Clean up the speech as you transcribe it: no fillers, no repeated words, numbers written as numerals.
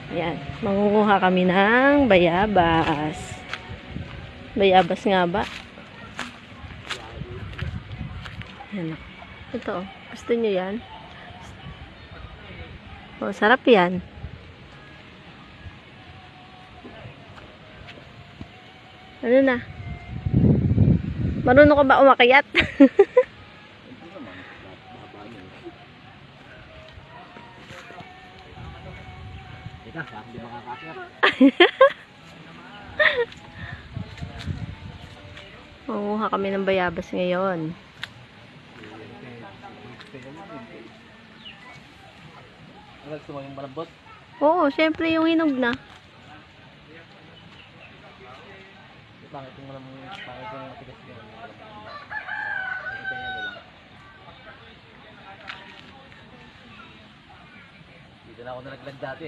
Ayan, mangunguha kami ng bayabas. Bayabas nga ba? Ayan. Ito, gusto nyo yan? Oh, sarap yan. Ano na? Marunong ka ba umakyat? Teka, hindi makakakit. Mangunguha kami ng bayabas ngayon. Gusto mo yung malambot? Oo, syempre yung hinog na. Pangit yung matigas yun. Dito na ako nalaglag dati.